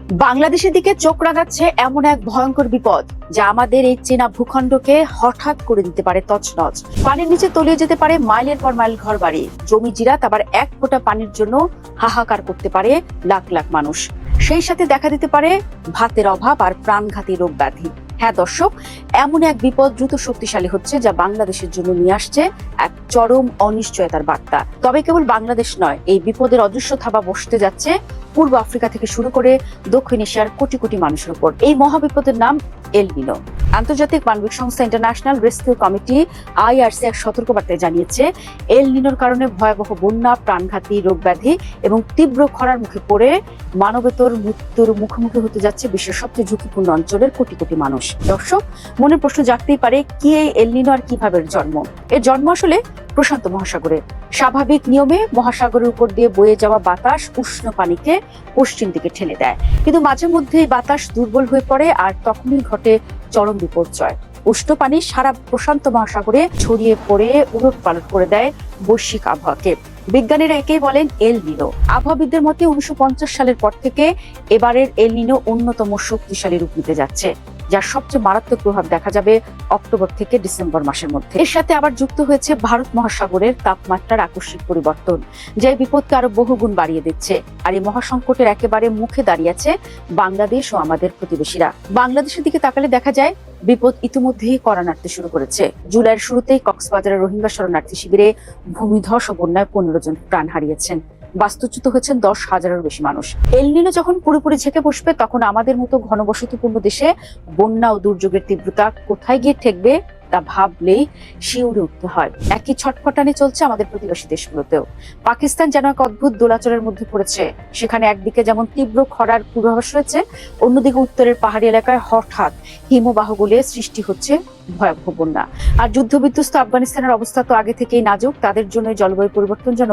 বাংলাদেশের দিকে চোখ রাঙাচ্ছে এমন এক ভয়ঙ্কর বিপদ যা আমাদের এই চেনা ভূখণ্ডকে হঠাৎ করে দিতে পারে তছনছ। পানির নিচে তলিয়ে যেতে পারে মাইলের পর মাইল ঘরবাড়ি, জমি জিরাত আবার এক ফোঁটা পানির জন্য হাহাকার করতে পারে লাখ লাখ মানুষ। সেই সাথে দেখা দিতে পারে ভাতের অভাব আর প্রাণঘাতী রোগ ব্যাধি। হ্যাঁ দর্শক, এমন এক বিপদ দ্রুত শক্তিশালী হচ্ছে যা বাংলাদেশের জন্য নিয়ে আসছে এক চরম অনিশ্চয়তার বার্তা। তবে কেবল বাংলাদেশ নয়, এই বিপদের অদৃশ্য থাবা বসতে যাচ্ছে পূর্ব আফ্রিকা থেকে শুরু করে দক্ষিণ এশিয়ার কোটি কোটি মানুষের উপর। এই মহাবিপদের নাম এল নিনো। আন্তর্জাতিক মানবিক সংস্থা ইন্টারন্যাশনাল রেস্কিউ কমিটি IRC এক সতর্কবার্তায় জানিয়েছে, এল নিনোর কারণে ভয়াবহ বন্যা, প্রাণঘাতী রোগ ব্যাধি এবং তীব্র খরার মুখে পড়ে মানবেতর মৃত্যুর মুখোমুখি হতে যাচ্ছে বিশ্বের সবচেয়ে ঝুঁকিপূর্ণ অঞ্চলের কোটি কোটি মানুষ। দর্শক, মনের প্রশ্ন জাগতেই পারে, কি এই এল নিনো আর কিভাবে জন্ম? এর জন্ম আসলে প্রশান্ত মহাসাগরে। স্বাভাবিক নিয়মে মহাসাগরের উপর দিয়ে বয়ে যাওয়া বাতাস উষ্ণ পানিকে পশ্চিম দিকে ঠেলে দেয়, কিন্তু মাঝে মধ্যে বাতাস দুর্বল হয়ে পড়ে আর তখনই ঘটে চরম বিপর্যয়। উষ্ণ পানি সারা প্রশান্ত মহাসাগরে ছড়িয়ে পড়ে উলটপালট করে দেয় বৈশ্বিক আবহাওয়াকে। বিজ্ঞানীরা একেই বলেন এল নিনো। আবহাওয়াবিদদের মতে 1950 সালের পর থেকে এবারের এল নিনো অন্যতম শক্তিশালী রূপ নিতে যাচ্ছে, যার সবচেয়ে মারাত্মক প্রভাব দেখা যাবে অক্টোবর থেকে ডিসেম্বর মাসের মধ্যে। এর সাথে আবার যুক্ত হয়েছে ভারত মহাসাগরের তাপমাত্রার আকস্মিক পরিবর্তন, যা বিপদকে আরো বহুগুণ বাড়িয়ে দিচ্ছে। আর এই মহাসংকটের একেবারে মুখে দাঁড়িয়ে আছে বাংলাদেশ ও আমাদের প্রতিবেশীরা। বাংলাদেশের দিকে তাকালে দেখা যায় বিপদ ইতিমধ্যেই কড়া নাড়তে শুরু করেছে। জুলাইয়ের শুরুতেই কক্সবাজারের রোহিঙ্গা শরণার্থী শিবিরে ভূমিধস ও বন্যায় 15 জন প্রাণ হারিয়েছেন, বাস্তুচ্যুত হয়েছেন 10,000-এরও বেশি মানুষ। এল নিনো যখন পুরোপুরি ঝেঁকে বসবে, তখন আমাদের মতো ঘনবসতিপূর্ণ দেশে বন্যা ও দুর্যোগের তীব্রতা কোথায় গিয়ে ঠেকবে তা ভাবলেই শিউরে উঠতে হয়। একই ছটফটানি চলছে আমাদের প্রতিবেশী দেশগুলোতেও। পাকিস্তান যেন এক অদ্ভুত দোলাচলের মধ্যে পড়েছে। সেখানে একদিকে যেমন তীব্র খরার পূর্বাভাস রয়েছে, অন্যদিকে উত্তরের পাহাড়ি এলাকায় হঠাৎ হিমবাহ গলিয়ে সৃষ্টি হচ্ছে ভয়াবহ বন্যা। আর যুদ্ধবিধ্বস্ত আফগানিস্তানের অবস্থা তো আগে থেকেই নাজুক। তাদের জন্য জলবায়ু পরিবর্তন যেন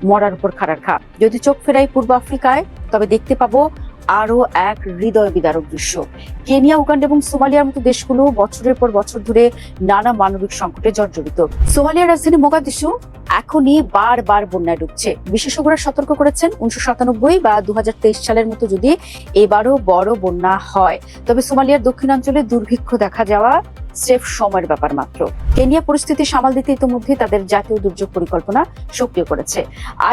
মরার উপর খাড়ার খা। যদি চোখ ফেরাই পূর্ব আফ্রিকায়, তবে দেখতে পাবো আরো এক হৃদয় বিদারক দৃশ্য। কেনিয়া, উগান্ডা এবং সোমালিয়ার মতো দেশগুলো বছরের পর বছর ধরে নানা মানবিক সংকটে জর্জরিত। সোমালিয়ার রাজধানী মোগাদিশু এখনই বারবার বন্যায় ডুবছে। বিশেষজ্ঞরা সতর্ক করেছেন, 1997 বা 2023 সালের মতো যদি এবারও বড় বন্যা হয়, তবে সোমালিয়ার দক্ষিণাঞ্চলে দুর্ভিক্ষ দেখা যাওয়া স্রেফ সময়ের ব্যাপার মাত্র। কেনিয়া পরিস্থিতি সামাল দিতে ইতিমধ্যে তাদের জাতীয় দুর্যোগ পরিকল্পনা সক্রিয় করেছে।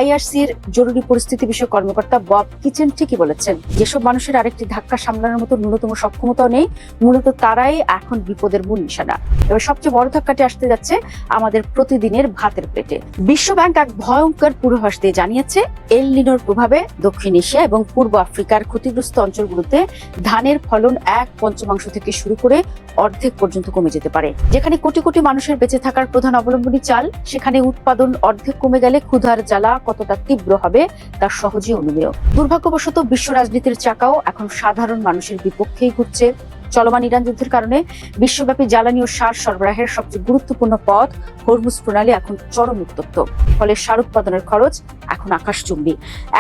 IRCর জরুরি পরিস্থিতি বিষয়ক কর্মকর্তা বব কিচেন ঠিকই বলেছেন, যেসব মানুষের আরেকটি ধাক্কা সামলানোর মতো ন্যূনতম সক্ষমতাও নেই, মূলত তারাই এখন বিপদের মূল নিশানা। এবার সবচেয়ে বড় ধাক্কাটি আসতে যাচ্ছে আমাদের প্রতিদিনের ভাতের প্লেটে। বিশ্বব্যাংক এক ভয়ঙ্কর পূর্বাভাস দিয়ে জানিয়েছে, এল নিনোর প্রভাবে দক্ষিণ এশিয়া এবং পূর্ব আফ্রিকার ক্ষতিগ্রস্ত অঞ্চলগুলোতে ধানের ফলন 1/5 থেকে শুরু করে অর্ধেক পর্যন্ত কমে যেতে পারে। যেখানে কোটি কোটি মানুষের বেঁচে থাকার প্রধান অবলম্বনী চাল, সেখানে উৎপাদন অর্ধেক কমে গেলে ক্ষুধার জ্বালা কতটা তীব্র হবে তা সহজেই অনুমেয়। দুর্ভাগ্যবশত বিশ্ব রাজনীতির চাকাও এখন সাধারণ মানুষের বিপক্ষেই ঘুরছে। চলমান ইরান যুদ্ধের কারণে বিশ্বব্যাপী জ্বালানি ও সার সরবরাহের সবচেয়ে গুরুত্বপূর্ণ পথ হরমুজ প্রণালী এখন চরম উত্তপ্ত। ফলে সার উৎপাদনের খরচ এখন আকাশচুম্বী।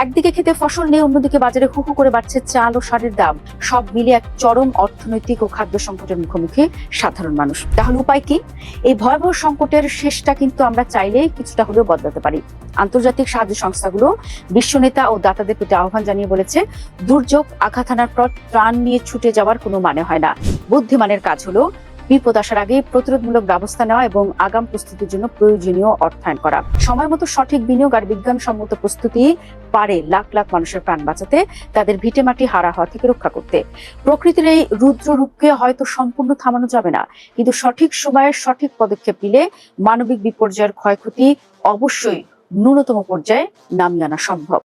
একদিকে খেতে ফসল নেই, অন্যদিকে বাজারে হু হু করে বাড়ছে চাল ও সারের দাম। সব মিলিয়ে এক চরম অর্থনৈতিক ও খাদ্য সংকটের মুখোমুখি সাধারণ মানুষ। তাহলে উপায় কি? এই ভয়াবহ সংকটের শেষটা কিন্তু আমরা চাইলেই কিছুটা হলেও বদলাতে পারি। আন্তর্জাতিক সাহায্য সংস্থাগুলো বিশ্ব নেতা ও দাতাদের প্রতি আহ্বান জানিয়ে বলেছে, দুর্যোগ আঘাত হানার পর ত্রাণ নিয়ে ছুটে যাওয়ার কোনো মানে হয় না। বুদ্ধিমানের কাজ হলো বিপদ আসার আগে প্রতিরোধমূলক ব্যবস্থা নেওয়া এবং আগাম প্রস্তুতির জন্য প্রয়োজনীয় অর্থায়ন করা। সময় মতো সঠিক বিনিয়োগ আর বিজ্ঞানসম্মত প্রস্তুতি পারে লাখ লাখ মানুষের প্রাণ বাঁচাতে, তাদের ভিটেমাটি হারা হওয়া থেকে রক্ষা করতে। প্রকৃতির এই রুদ্র রূপকে হয়তো সম্পূর্ণ থামানো যাবে না, কিন্তু সঠিক সময়ে সঠিক পদক্ষেপ নিলে মানবিক বিপর্যয়ের ক্ষয়ক্ষতি অবশ্যই ন্যূনতম পর্যায়ে নামিয়ে আনা সম্ভব।